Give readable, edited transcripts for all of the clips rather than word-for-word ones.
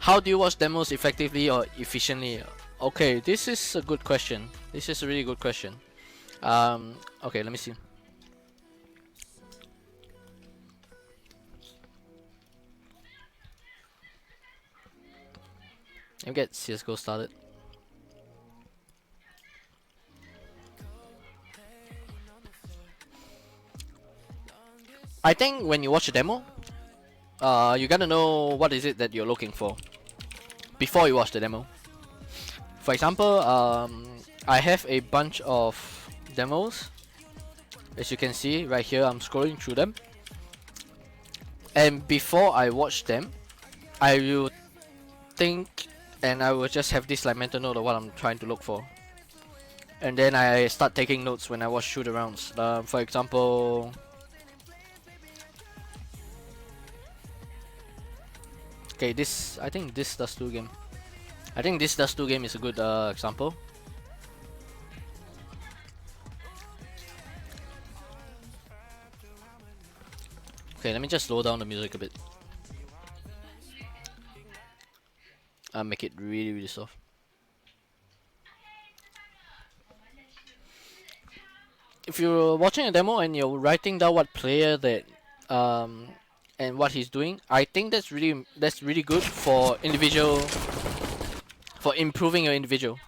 How do you watch demos effectively or efficiently? Okay, this is a good question. This is a really good question. Okay, let me see. Let me get CSGO started. I think when you watch a demo, you gotta know what is it that you're looking for before you watch the demo. For example, I have a bunch of demos. As you can see right here, I'm scrolling through them. And before I watch them, I will think and I will just have this like mental note of what I'm trying to look for. And then I start taking notes when I watch through the rounds. For example, okay, I think this does 2 game. I think this does 2 game is a good example. Okay, let me just slow down the music a bit. I'll make it really, really soft. If you're watching a demo and you're writing down what player that and what he's doing, I think that's really good for individual, for improving your individual.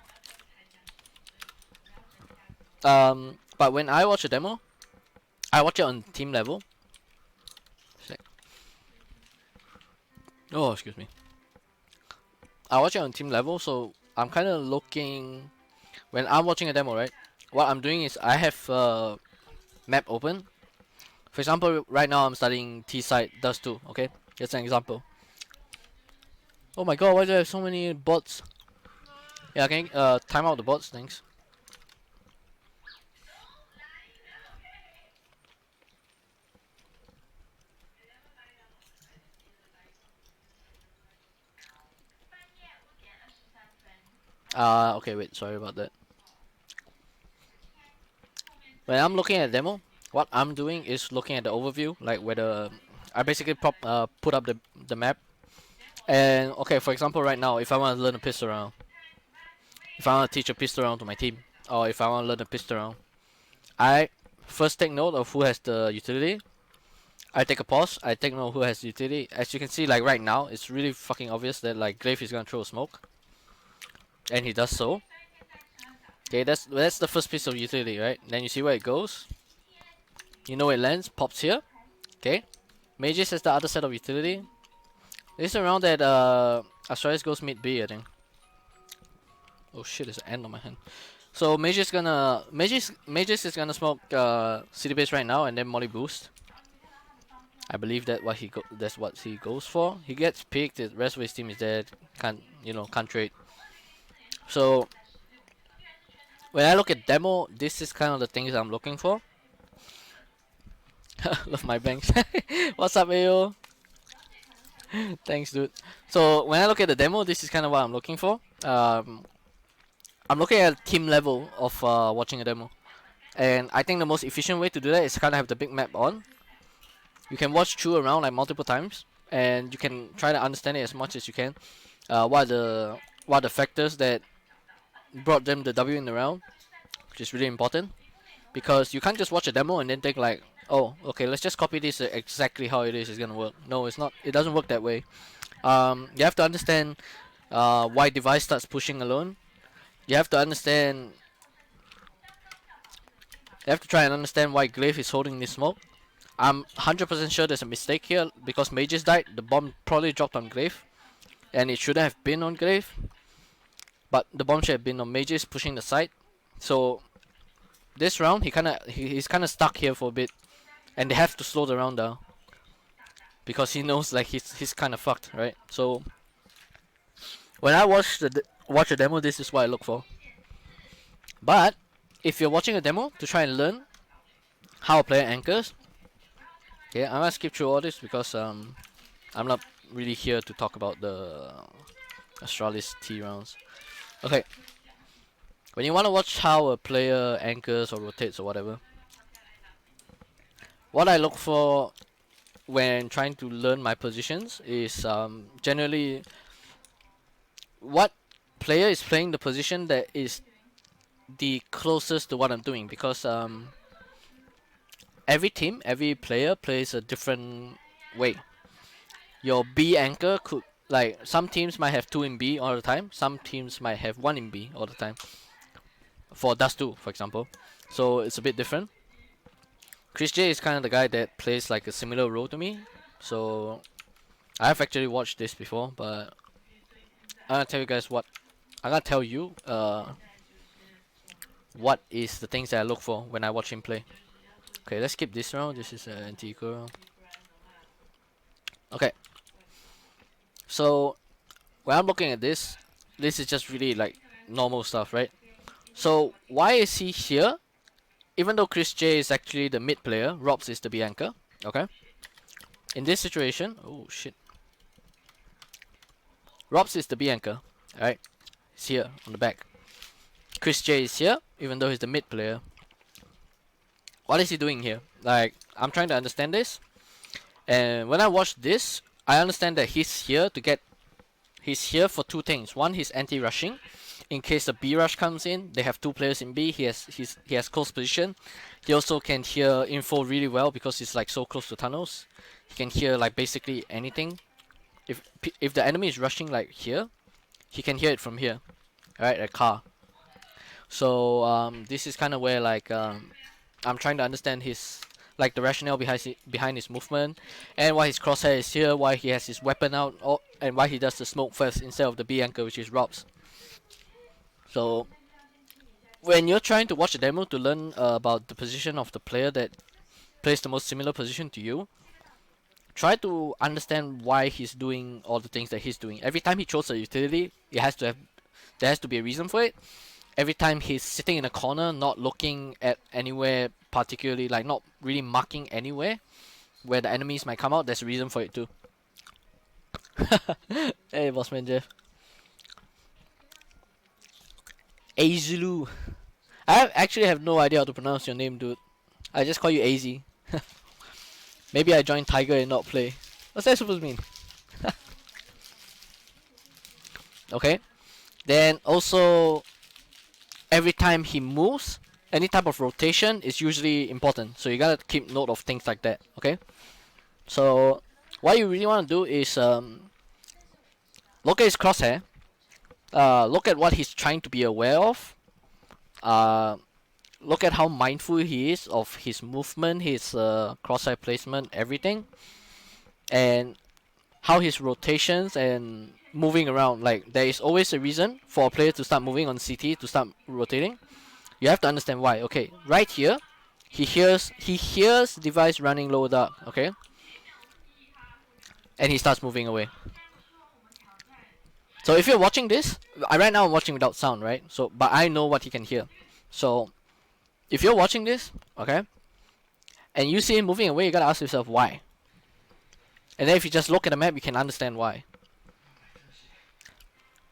But when I watch a demo, I watch it on team level. Oh, excuse me. I watch it on team level, so I'm kind of looking. When I'm watching a demo, right? What I'm doing is I have map open. For example, right now I'm studying T side does 2. Okay, that's an example. Oh my god, why do I have so many bots? Yeah, can you time out the bots? Thanks. Okay, wait, sorry about that. When I'm looking at demo, what I'm doing is looking at the overview, like whether I basically put up the map. And okay, for example, right now, if I want to learn a pistol round, if I want to teach a pistol round to my team, or if I want to learn a pistol round, I first take note of who has the utility. I take a pause. I take note who has utility. As you can see, like right now, it's really fucking obvious that like Glaive is gonna throw a smoke, and he does so. Okay, that's the first piece of utility, right? Then you see where it goes. You know it lands, pops here. Okay, Mages is the other set of utility. This is around that Astralis goes mid B, I think. Oh shit, there's an end on my hand. So Mages is gonna smoke city base right now and then molly boost. I believe that's what he goes for. He gets picked. The rest of his team is dead. Can't trade. So when I look at demo, this is kind of the things I'm looking for. Love my banks. What's up, Ayo? Thanks, dude. So when I look at the demo, this is kind of what I'm looking for. I'm looking at team level of watching a demo, and I think the most efficient way to do that is kind of have the big map on. You can watch through around like multiple times, and you can try to understand it as much as you can. What are the factors that brought them the W in the round, which is really important, because you can't just watch a demo and then think like, oh, okay, let's just copy this exactly how it is. It's gonna work. No, it's not. It doesn't work that way. You have to understand why device starts pushing alone. You have to understand. You have to try and understand why Glaive is holding this smoke. I'm 100% sure there's a mistake here because Mages died. The bomb probably dropped on Glaive, and it shouldn't have been on Glaive. But the bomb should have been on Mages pushing the side. So this round, he's kind of stuck here for a bit, and they have to slow the round down because he knows like he's kind of fucked, right? So when I watch a demo, this is what I look for. But if you're watching a demo to try and learn how a player anchors, okay, I'm gonna skip through all this because I'm not really here to talk about the Astralis T rounds. Okay, when you want to watch how a player anchors or rotates or whatever, what I look for when trying to learn my positions is generally what player is playing the position that is the closest to what I'm doing, because every team, every player plays a different way. Your B anchor could, like, some teams might have two in B all the time. Some teams might have one in B all the time. For Dust 2, for example. So it's a bit different. Chris J is kind of the guy that plays like a similar role to me. So I have actually watched this before, but I'm gonna tell you guys what I'm gonna tell you what is the things that I look for when I watch him play. Okay, let's skip this round. This is an anti-eco round. Okay. So when I'm looking at this, this is just really like normal stuff, right? So why is he here? Even though Chris J is actually the mid player, Robs is the B anchor. Okay. In this situation, oh shit. Robs is the B anchor, alright? He's here on the back. Chris J is here, even though he's the mid player. What is he doing here? Like, I'm trying to understand this. And when I watch this, I understand that he's here to get... He's here for two things. One, he's anti-rushing. In case the B rush comes in, they have two players in B. He has close position. He also can hear info really well because he's like so close to tunnels. He can hear like basically anything. If the enemy is rushing like here, he can hear it from here. Alright, a car. So this is kind of where like I'm trying to understand his like the rationale behind his movement, and why his crosshair is here, why he has his weapon out, and why he does the smoke first instead of the B anchor, which is Robs. So when you're trying to watch a demo to learn about the position of the player that plays the most similar position to you, try to understand why he's doing all the things that he's doing. Every time he throws a utility, there has to be a reason for it. Every time he's sitting in a corner, not looking at anywhere particularly, like not really marking anywhere where the enemies might come out, there's a reason for it too. Hey, Bossman Jeff. Azulu. I actually have no idea how to pronounce your name, dude. I just call you AZ. Maybe I joined Tiger and not play. What's that supposed to mean? Okay. Then also, every time he moves, any type of rotation is usually important. So you gotta keep note of things like that. Okay. So what you really want to do is look at his crosshair. Look at what he's trying to be aware of. Look at how mindful he is of his movement, his crosshair placement, everything, and how his rotations and moving around. Like, there is always a reason for a player to start moving on CT, to start rotating. You have to understand why. Okay, right here, he hears device running low dark. Okay, and he starts moving away. So if you're watching this, right now I'm watching without sound, right? So, but I know what he can hear. So if you're watching this, okay, and you see him moving away, you gotta ask yourself why. And then if you just look at the map, you can understand why.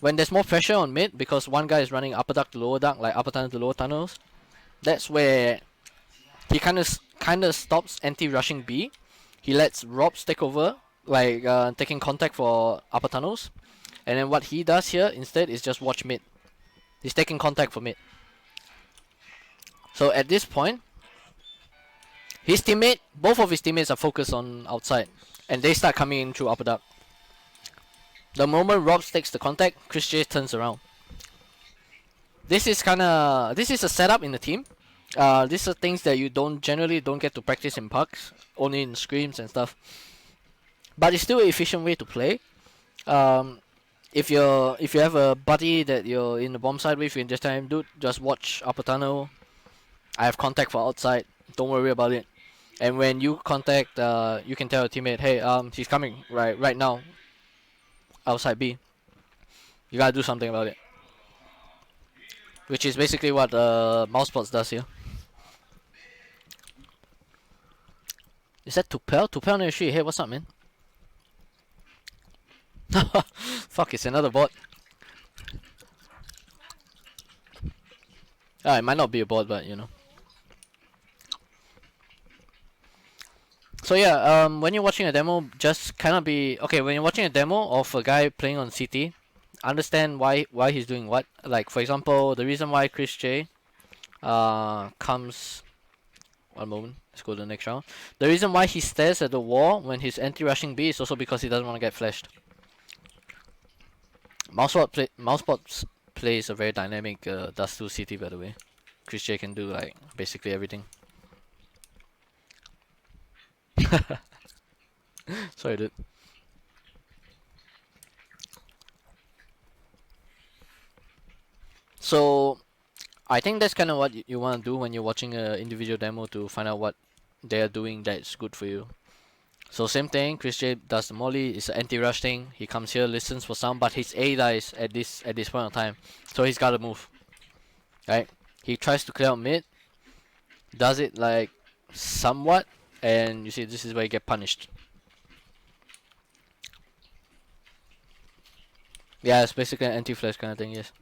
When there's more pressure on mid, because one guy is running upper duct to lower duct, like upper tunnel to lower tunnels, that's where he kind of stops anti-rushing B. He lets Robs take over, like taking contact for upper tunnels. And then what he does here instead is just watch mid. He's taking contact for mid. So at this point, both of his teammates are focused on outside, and they start coming in through upper duct. The moment Robs takes the contact, Chris J turns around. This is a setup in the team. These are things that you generally don't get to practice in pucks, only in scrims and stuff. But it's still an efficient way to play. If you have a buddy that you're in the bomb side with, you can just tell him, dude, just watch upper tunnel. I have contact for outside. Don't worry about it. And when you contact, you can tell your teammate, hey, he's coming right now. Outside B. You gotta do something about it. Which is basically what Mousebots does here. Is that Tupel? Tupel near street. Hey, what's up, man? Fuck, it's another bot. It might not be a bot, but you know. So yeah, when you're watching a demo, just kind of be okay. When you're watching a demo of a guy playing on CT, understand why he's doing what. Like for example, the reason why Chris J comes. One moment. Let's go to the next round. The reason why he stares at the wall when he's anti-rushing B is also because he doesn't want to get flashed. Mousepot plays a very dynamic Dust 2 CT, by the way. Chris J can do like basically everything. Sorry, dude. So I think that's kind of what you want to do when you're watching an individual demo to find out what they're doing that's good for you. So same thing, Chris J does the molly, it's an anti-rush thing. He comes here, listens for sound, but his A dies at this point of time. So he's gotta move. Right? He tries to clear out mid, does it like somewhat, and you see this is where you get punished. Yeah, it's basically an anti-flash kind of thing, yes.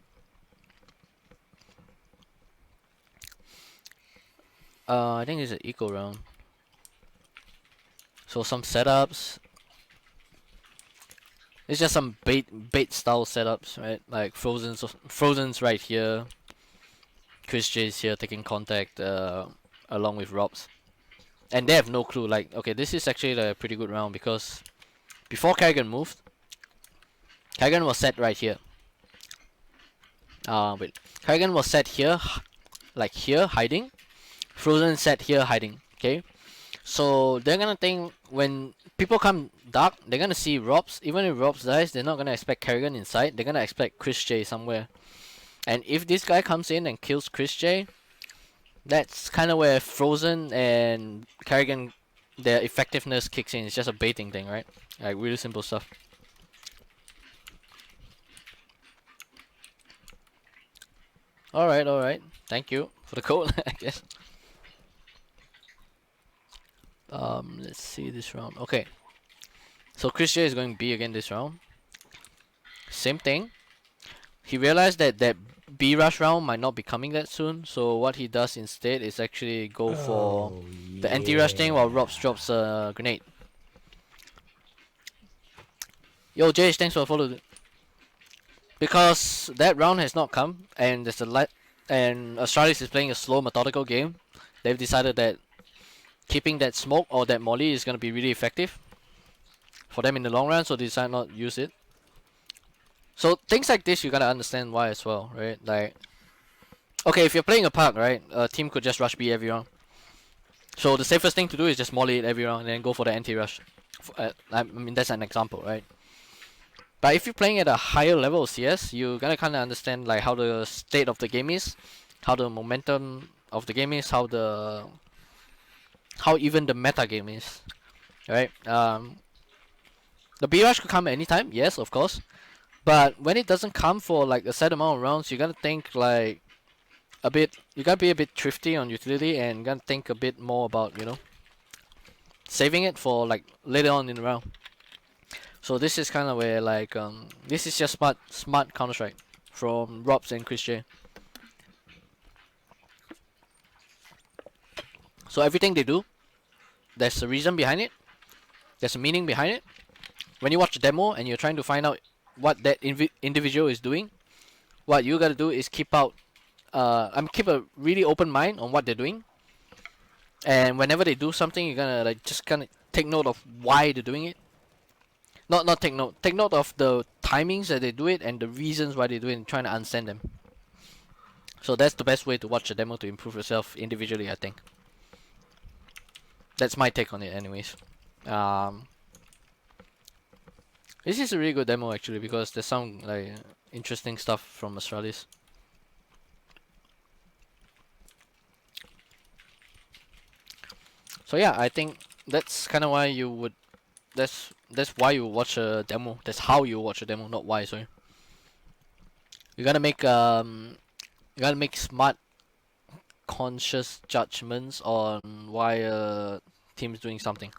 I think it's an eco round. So some setups. It's just some bait style setups, right? Like Frozen's right here. Chris J's here taking contact along with Robs. And they have no clue. Like, okay, this is actually a pretty good round because before Kerrigan moved, Kerrigan was set right here. Wait. Kerrigan was set here, like here, hiding. Frozen set here, hiding. Okay? So they're gonna think when people come dark, they're gonna see Robs. Even if Robs dies, they're not gonna expect Kerrigan inside. They're gonna expect Chris J somewhere. And if this guy comes in and kills Chris J, that's kind of where Frozen and Kerrigan, their effectiveness kicks in. It's just a baiting thing, right? Like really simple stuff. Alright, alright. Thank you for the code, I guess. Let's see this round. Okay. So Chris J is going B again this round. Same thing. He realized that B rush round might not be coming that soon, so what he does instead is actually go for the anti-rush thing while Robs drops a grenade. Yo, Jay, thanks for the follow. Because that round has not come, and there's a light, and Astralis is playing a slow, methodical game. They've decided that keeping that smoke or that molly is gonna be really effective for them in the long run, so they decide not to use it. So things like this you gotta understand why as well, right? Like, okay, if you're playing a park, right, a team could just rush B every round. So the safest thing to do is just molly it every round and then go for the anti-rush. I mean that's an example, right? But if you're playing at a higher level of CS, you gotta kind of understand like how the state of the game is, how the momentum of the game is, how even the meta game is, right? The B rush could come anytime, yes, of course. But when it doesn't come for like a set amount of rounds, you gotta think like a bit. You gotta be a bit thrifty on utility and you gotta think a bit more about saving it for like later on in the round. So this is kind of where like this is just smart Counter Strike from Robs and Chris J. So everything they do, there's a reason behind it. There's a meaning behind it. When you watch a demo and you're trying to find out what that individual is doing, what you gotta do is keep a really open mind on what they're doing. And whenever they do something, you're gonna like just kind of take note of why they're doing it. Not take note. Take note of the timings that they do it and the reasons why they do it, and trying to understand them. So that's the best way to watch a demo to improve yourself individually, I think. That's my take on it, anyways. This is a really good demo actually because there's some like interesting stuff from Astralis. So yeah, I think that's kind of why you would. That's why you watch a demo. That's how you watch a demo, not why. Sorry. You gotta make smart, conscious judgments on why a team is doing something.